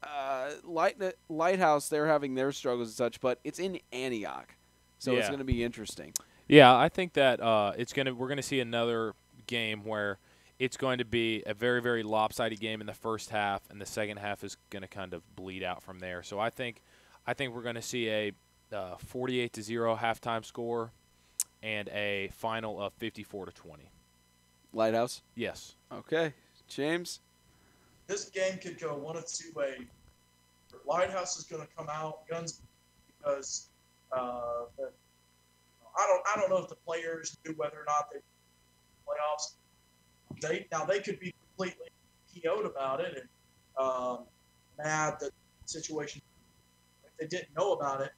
Lighthouse, they're having their struggles and such, but it's in Antioch, so It's going to be interesting. Yeah, I think that we're going to see another game where it's going to be a very, very lopsided game in the first half, and the second half is going to kind of bleed out from there. So I think we're going to see a 48-0 halftime score and a final of 54-20. Lighthouse? Yes. Okay. James? This game could go one of two ways. Lighthouse is going to come out guns because I don't know if the players knew whether or not they playoffs. They could be completely PO'd about it and mad that the situation. If they didn't know about it,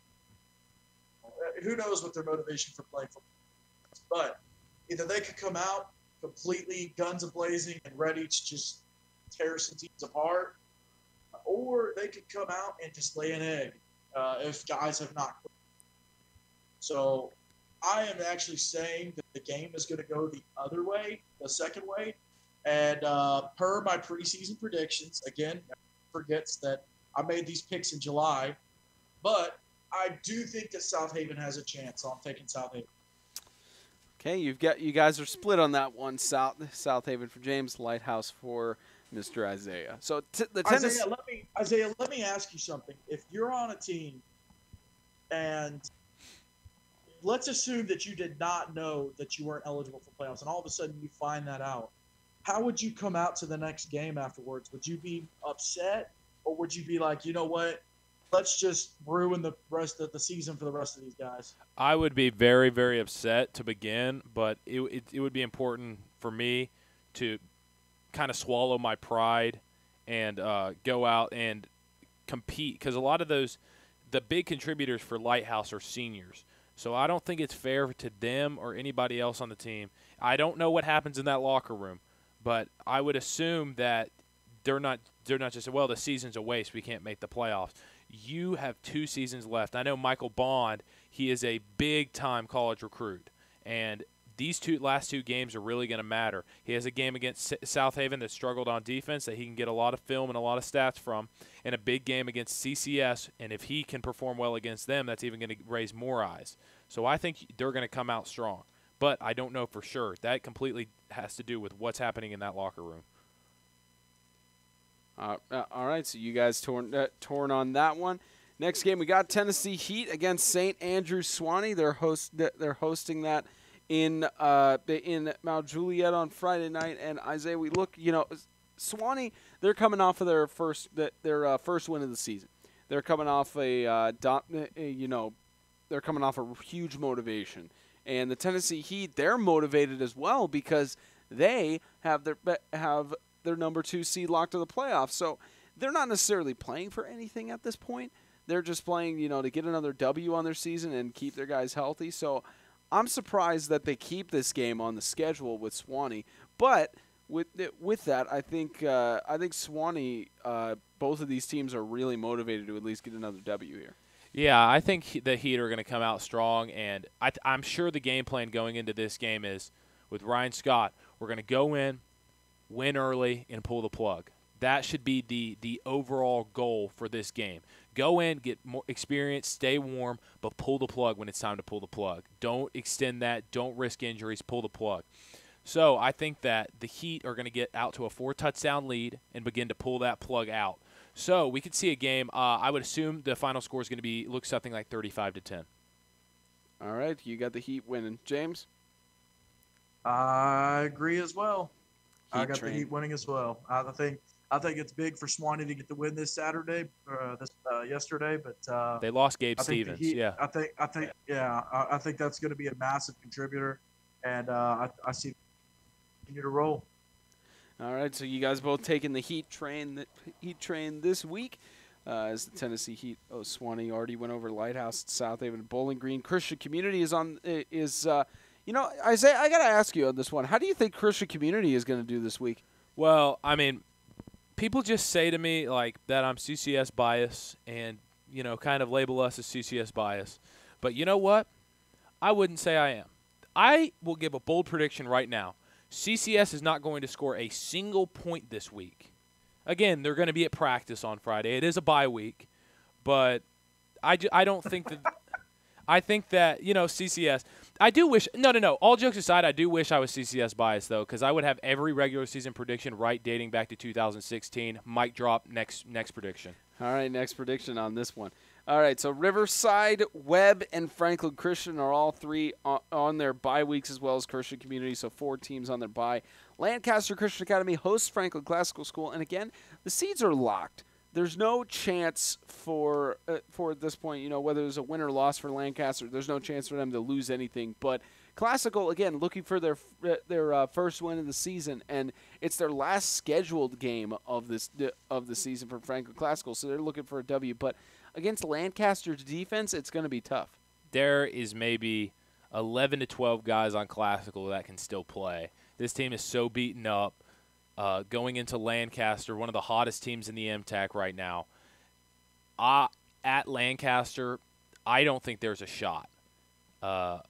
who knows what their motivation for playing football is. But either they could come out completely guns a-blazing and ready to just tear some teams apart, or they could come out and just lay an egg if guys have not quit. So I am actually saying that the game is going to go the other way, the second way. And per my preseason predictions, again, forgets that I made these picks in July, but I do think that South Haven has a chance. So I'm taking South Haven. Okay, you guys are split on that one. South Haven for James, Lighthouse for Mr. Isaiah. So the tennis. Isaiah, let me ask you something. If you're on a team, and let's assume that you did not know that you weren't eligible for playoffs, and all of a sudden you find that out, how would you come out to the next game afterwards? Would you be upset, or would you be like, you know what? Let's just ruin the rest of the season for the rest of these guys. I would be very, very upset to begin, but it would be important for me to kind of swallow my pride and go out and compete, because a lot of the big contributors for Lighthouse are seniors. So I don't think it's fair to them or anybody else on the team. I don't know what happens in that locker room, but I would assume that they're not just, well, the season's a waste, we can't make the playoffs. You have 2 seasons left. I know Michael Bond, he is a big-time college recruit, and these last two games are really going to matter. He has a game against South Haven that struggled on defense that he can get a lot of film and a lot of stats from, and a big game against CCS, and if he can perform well against them, that's even going to raise more eyes. So I think they're going to come out strong, but I don't know for sure. That completely has to do with what's happening in that locker room. All right, so you guys torn on that one. Next game, we got Tennessee Heat against St. Andrews Swanee. They're hosting that in Mount Juliet on Friday night. And Isaiah, we look, Swanee, they're coming off of their first win of the season. They're coming off they're coming off a huge motivation. And the Tennessee Heat, they're motivated as well because they have their number 2 seed locked to the playoffs. So they're not necessarily playing for anything at this point. They're just playing, to get another W on their season and keep their guys healthy. So I'm surprised that they keep this game on the schedule with Swanee. But with that, I think Swanee, both of these teams are really motivated to at least get another W here. Yeah, I think the Heat are going to come out strong, and I'm sure the game plan going into this game is, with Ryan Scott, we're going to go in, win early, and pull the plug. That should be the overall goal for this game. Go in, get more experience, stay warm, but pull the plug when it's time to pull the plug. Don't extend that. Don't risk injuries. Pull the plug. So I think that the Heat are going to get out to a 4-touchdown lead and begin to pull that plug out. So we could see a game. I would assume the final score is going to look something like 35-10. All right, you got the Heat winning. James? I agree as well. I got the Heat winning as well. I think it's big for Swanee to get the win this Saturday, yesterday, but they lost Gabe Stevens. I think that's going to be a massive contributor, and I see continue to roll. All right, so you guys both taking the Heat train this week. As the Tennessee Heat, Swanee already went over Lighthouse, South Haven, Bowling Green. Christian Community Isaiah, I got to ask you on this one. How do you think Christian Community is going to do this week? Well, I mean, people just say to me like that I'm CCS bias and, kind of label us as CCS bias. But you know what? I wouldn't say I am. I will give a bold prediction right now. CCS is not going to score a single point this week. Again, they're going to be at practice on Friday. It is a bye week. But I don't think that – I think that, CCS – I do wish – no. All jokes aside, I do wish I was CCS biased, though, because I would have every regular season prediction right dating back to 2016. Mic drop, next prediction. All right, next prediction on this one. All right, so Riverside, Webb, and Franklin Christian are all 3 on their bye weeks, as well as Christian Community, so 4 teams on their bye. Lancaster Christian Academy hosts Franklin Classical School, and again, the seeds are locked. There's no chance for at this point, whether there's a win or loss for Lancaster, there's no chance for them to lose anything. But Classical, again, looking for their first win of the season, and it's their last scheduled game of the season for Franklin Classical, so they're looking for a W. But against Lancaster's defense, it's going to be tough. There is maybe 11 to 12 guys on Classical that can still play. This team is so beaten up. Going into Lancaster, one of the hottest teams in the MTAC right now. At Lancaster, I don't think there's a shot.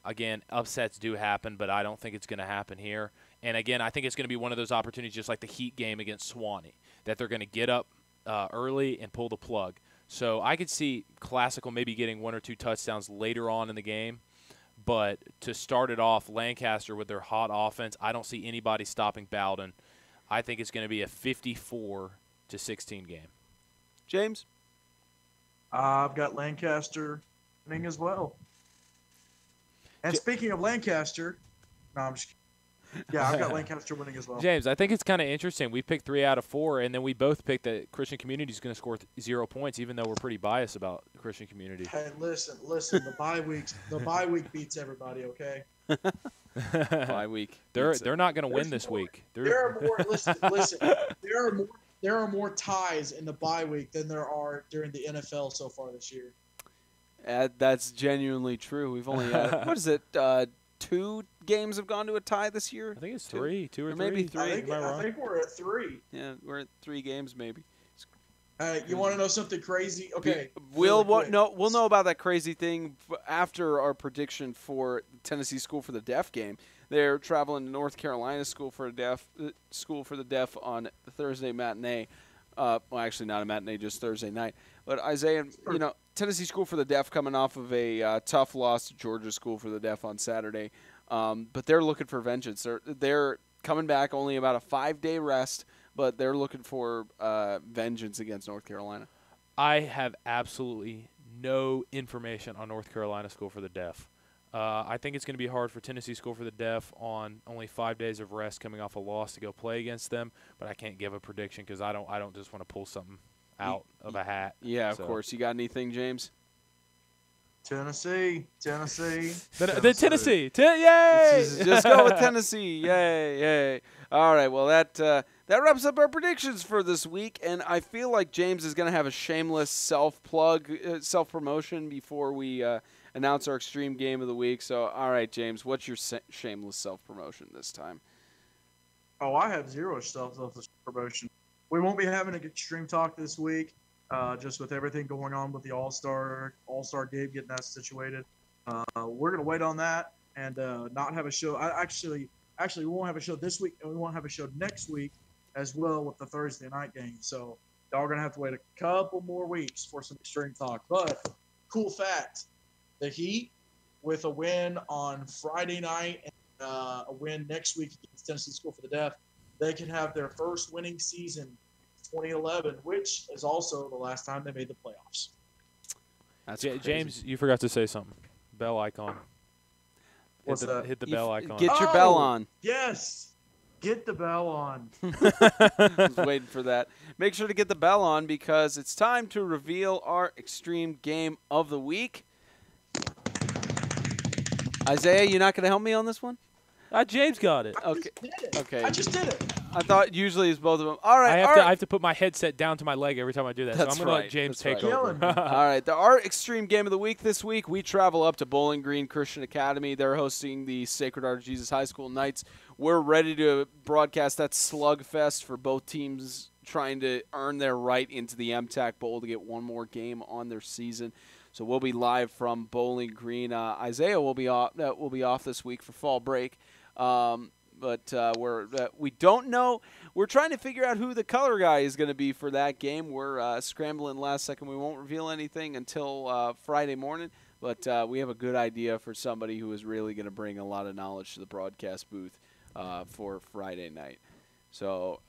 Again, upsets do happen, but I don't think it's going to happen here. And, again, I think it's going to be one of those opportunities just like the Heat game against Swanee, that they're going to get up early and pull the plug. So I could see Classical maybe getting 1 or 2 touchdowns later on in the game. But to start it off, Lancaster with their hot offense, I don't see anybody stopping Bowden. I think it's going to be a 54-16 game. James? I've got Lancaster winning as well. And speaking of Lancaster, no, I'm just kidding. Yeah, I've got Lancaster winning as well. James, I think it's kind of interesting. We picked 3 out of 4, and then we both picked that Christian Community is going to score 0 points, even though we're pretty biased about Christian Community. Hey, listen. The bye week beats everybody. Okay. Bye week. They're not going to win this week. There are more. Listen. There are more ties in the bye week than there are during the NFL so far this year. That's genuinely true. We've only had, what is it, 2 games have gone to a tie this year? I think it's 3, 2 or 3. Maybe 3. I think we're at 3. Yeah, we're at 3 games maybe. You want to know something crazy? Okay. We'll know about that crazy thing after our prediction for Tennessee School for the Deaf game. They're traveling to North Carolina School for the Deaf on the Thursday matinee. Well, actually not a matinee, just Thursday night. But Isaiah, Tennessee School for the Deaf coming off of a tough loss to Georgia School for the Deaf on Saturday. But they're looking for vengeance. They're coming back only about a 5-day rest, but they're looking for vengeance against North Carolina. I have absolutely no information on North Carolina School for the Deaf. I think it's going to be hard for Tennessee School for the Deaf on only 5 days of rest coming off a loss to go play against them, but I can't give a prediction because I don't just want to pull something out of a hat. Yeah, of course. You got anything, James? Tennessee. The Tennessee. Yay! Just go with Tennessee. Yay. All right, well, that wraps up our predictions for this week, and I feel like James is going to have a shameless self-promotion before we announce our extreme game of the week. So, all right, James, what's your shameless self-promotion this time? Oh, I have zero self-promotion. We won't be having an extreme talk this week, just with everything going on with the All-Star game, getting that situated. We're going to wait on that and not have a show. Actually, we won't have a show this week, and we won't have a show next week as well with the Thursday night game. So y'all are going to have to wait a couple more weeks for some extreme talk. But cool fact, the Heat, with a win on Friday night and a win next week against Tennessee School for the Deaf, they can have their first winning season 2011, which is also the last time they made the playoffs. That's James, you forgot to say something. Bell icon. What's that? Hit the bell icon. Get your bell on. Yes. Get the bell on. I was waiting for that. Make sure to get the bell on because it's time to reveal our extreme game of the week. Isaiah, you not going to help me on this one? James got it. Okay. I just did it. I thought usually it's both of them. All right. I have to put my headset down to my leg every time I do that. That's so I'm going to let James take over. All right. Our extreme game of the week this week, we travel up to Bowling Green Christian Academy. They're hosting the Sacred Heart of Jesus High School Knights. We're ready to broadcast that slugfest for both teams trying to earn their right into the MTAC Bowl to get one more game on their season. So we'll be live from Bowling Green. Isaiah will be off this week for fall break. But we don't know. We're trying to figure out who the color guy is going to be for that game. We're scrambling last second. We won't reveal anything until Friday morning. But we have a good idea for somebody who is really going to bring a lot of knowledge to the broadcast booth for Friday night. So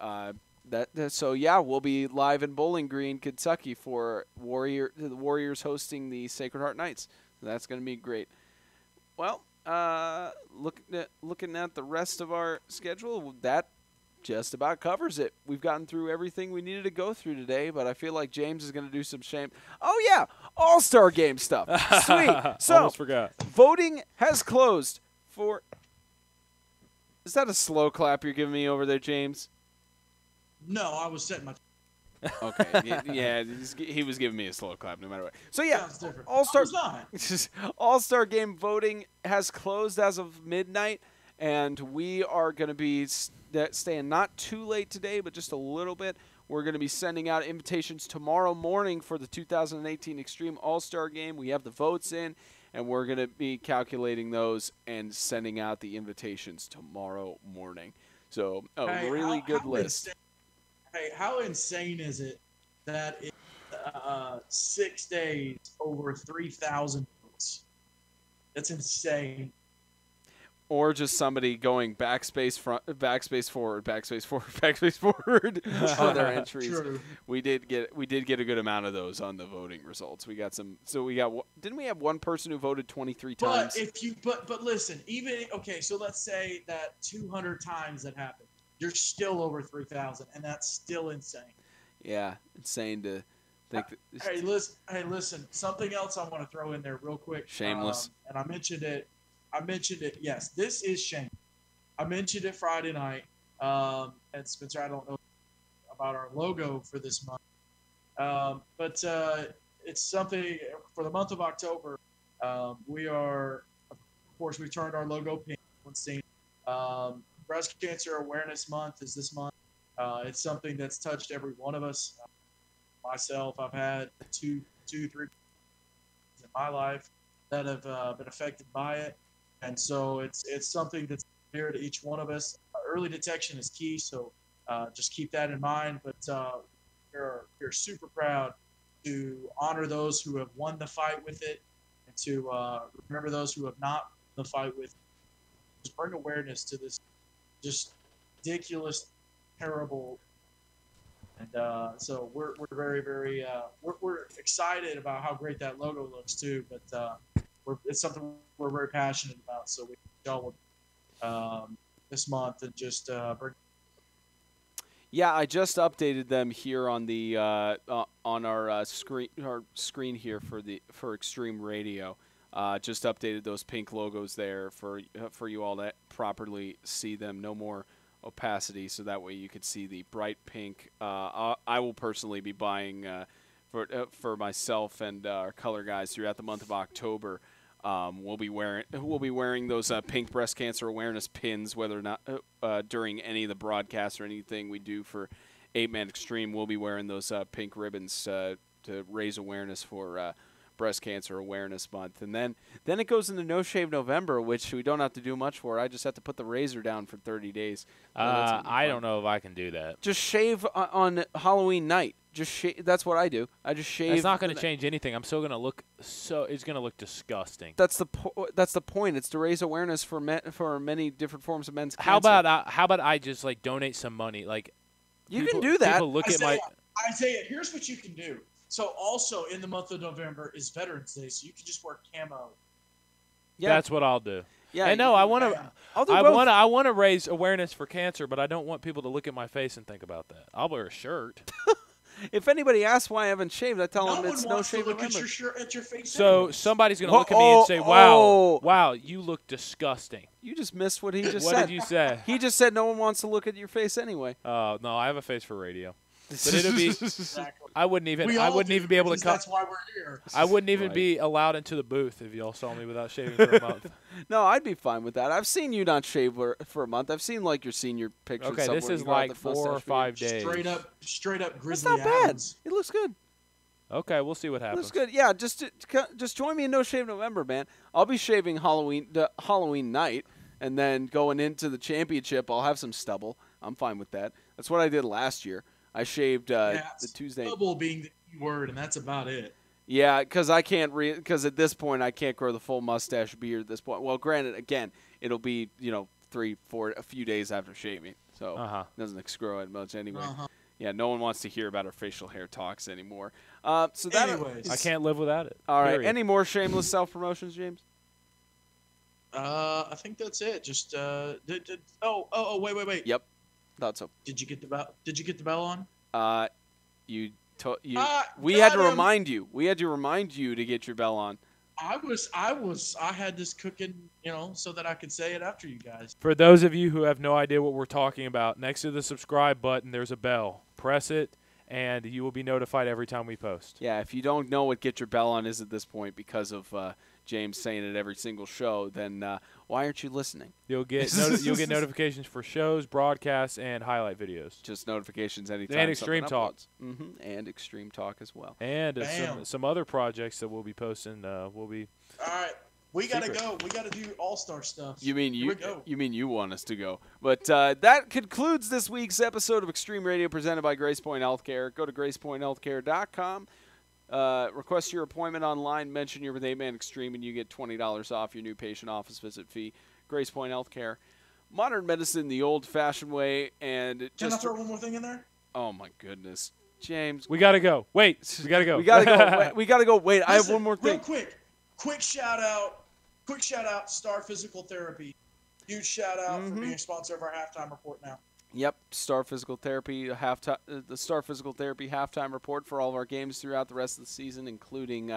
we'll be live in Bowling Green, Kentucky for the Warriors hosting the Sacred Heart Knights. So that's going to be great. Well. Looking at the rest of our schedule, that just about covers it. We've gotten through everything we needed to go through today, but I feel like James is going to do some shame. Oh, yeah, All-Star Game stuff. Sweet. So, almost forgot. Voting has closed for. Is that a slow clap you're giving me over there, James? No, I was setting my. Okay. Yeah, he was giving me a slow clap no matter what. So yeah, Sounds different. All-Star I was not. All-Star game voting has closed as of midnight, and we are going to be staying not too late today, but just a little bit. We're going to be sending out invitations tomorrow morning for the 2018 Extreme All-Star Game. We have the votes in, and we're going to be calculating those and sending out the invitations tomorrow morning. So a really good list. Hey, how insane is it that in 6 days over 3,000 votes? That's insane. Or just somebody going backspace front, backspace forward, backspace forward, backspace forward on their entries. True. We did get a good amount of those on the voting results. We got some. So we got. Didn't we have one person who voted 23 times? But if you but listen, even okay, so let's say that 200 times that happened, you're still over 3,000, and that's still insane. Yeah, insane to think. Hey, listen. Something else I want to throw in there real quick. Shameless. And I mentioned it. Yes, this is shame. I mentioned it Friday night. And Spencer, I don't know about our logo for this month, but it's something for the month of October. We are, of course, we turned our logo pink. Everyone's seen. Breast Cancer Awareness Month is this month. It's something that's touched every one of us. Myself, I've had two, 3 in my life that have been affected by it. And so it's something that's dear to each one of us. Early detection is key, so just keep that in mind. But we're super proud to honor those who have won the fight with it, and to remember those who have not won the fight with it. Just bring awareness to this just ridiculous, terrible. And so we're very, very we're excited about how great that logo looks too. But it's something we're very passionate about. So we y'all this month and just bring. Yeah, I just updated them here on the on our screen here for Extreme Radio. Just updated those pink logos there for you all to properly see them. No more opacity, so that way you could see the bright pink. I will personally be buying for myself and our color guys throughout the month of October. We'll be wearing those pink breast cancer awareness pins, whether or not during any of the broadcasts or anything we do for 8-Man Extreme. We'll be wearing those pink ribbons to raise awareness for Breast Cancer Awareness Month. And then it goes into No Shave November, which we don't have to do much for. I just have to put the razor down for 30 days. I don't know if I can do that. Just shave on Halloween night. Just that's what I do. I just shave. It's not going to change anything. I'm still going to look it's going to look disgusting. That's the point. It's to raise awareness for many different forms of men's cancer. How about I just like donate some money? Like you can do that. People look at my Isaiah, here's what you can do. So also in the month of November is Veterans Day, so you can just wear camo. Yeah. That's what I'll do. Yeah, and no, I want to. I want to raise awareness for cancer, but I don't want people to look at my face and think about that. I'll wear a shirt. If anybody asks why I haven't shaved, I tell them it's No Shave November. At your face. So anyways. somebody's going to look at me and say, wow, you look disgusting. You just missed what he just what said. What did you say? He just said no one wants to look at your face anyway. Oh, no, I have a face for radio. But it'll be. Exactly. I wouldn't even be able to come. That's why we're here. I wouldn't even be allowed into the booth if y'all saw me without shaving for a month. No, I'd be fine with that. I've seen you not shave for a month. I've seen like your senior pictures. Okay, this is like 4 or 5 days. Straight up That's Grizzly not bad. Adams. It looks good. Okay, we'll see what happens. Looks good. Yeah, just join me in No Shave November, man. I'll be shaving Halloween night, and then going into the championship, I'll have some stubble. I'm fine with that. That's what I did last year. I shaved the Tuesday. Stubble being the key word, and that's about it. Yeah, because I can't because at this point I can't grow the full mustache beard at this point. Well, granted, again, it'll be 3, 4, a few days after shaving, so it doesn't grow it much anyway. Yeah, no one wants to hear about our facial hair talks anymore. So that Anyways. I can't live without it. All right. Period. Any more shameless self promotions, James? I think that's it. Just wait. Yep. Thought so. Did you get the bell? Did you get the bell on? We had to him. remind you. We had to remind you to get your bell on. I had this cooking, so that I could say it after you guys. For those of you who have no idea what we're talking about, next to the subscribe button, there's a bell. Press it, and you will be notified every time we post. Yeah, if you don't know what Get Your Bell On is at this point because of James saying it every single show, then why aren't you listening? You'll get you'll get notifications for shows, broadcasts, and highlight videos. Just notifications anytime. And Extreme Talk. And Extreme Talk as well. And some other projects that we'll be posting. Will be. All right. We gotta go. We gotta do all-star stuff. You mean you want us to go? But that concludes this week's episode of Extreme Radio presented by GracePointe Healthcare. Go to GracePointeHealthcare.com. Request your appointment online. Mention you're with 8-Man Extreme, and you get $20 off your new patient office visit fee. GracePointe Healthcare, modern medicine the old-fashioned way. And can I throw one more thing in there? Oh my goodness, James, we gotta go. Wait, we gotta go. we gotta go. We gotta go. Wait, Listen, I have one more thing. Real quick shout out, Star Physical Therapy. Huge shout out for being a sponsor of our halftime report now. Yep, Star Physical Therapy the Star Physical Therapy halftime report for all of our games throughout the rest of the season, including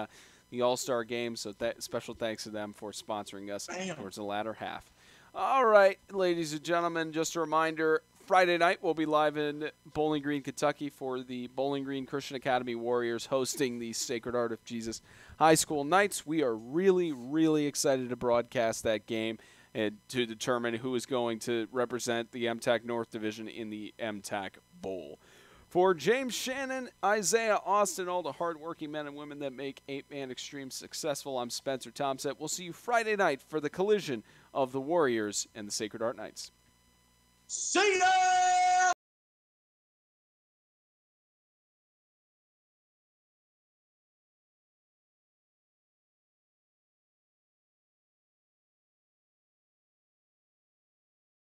the All-Star game. So special thanks to them for sponsoring us towards the latter half. All right, ladies and gentlemen, just a reminder, Friday night we'll be live in Bowling Green, Kentucky for the Bowling Green Christian Academy Warriors hosting the Sacred Heart of Jesus High School Knights. We are really, really excited to broadcast that game and to determine who is going to represent the MTAC North Division in the MTAC Bowl. For James Shannon, Isaiah Austin, all the hardworking men and women that make 8-Man Extreme successful, I'm Spencer Thompson. We'll see you Friday night for the collision of the Warriors and the Sacred Heart Knights. See ya!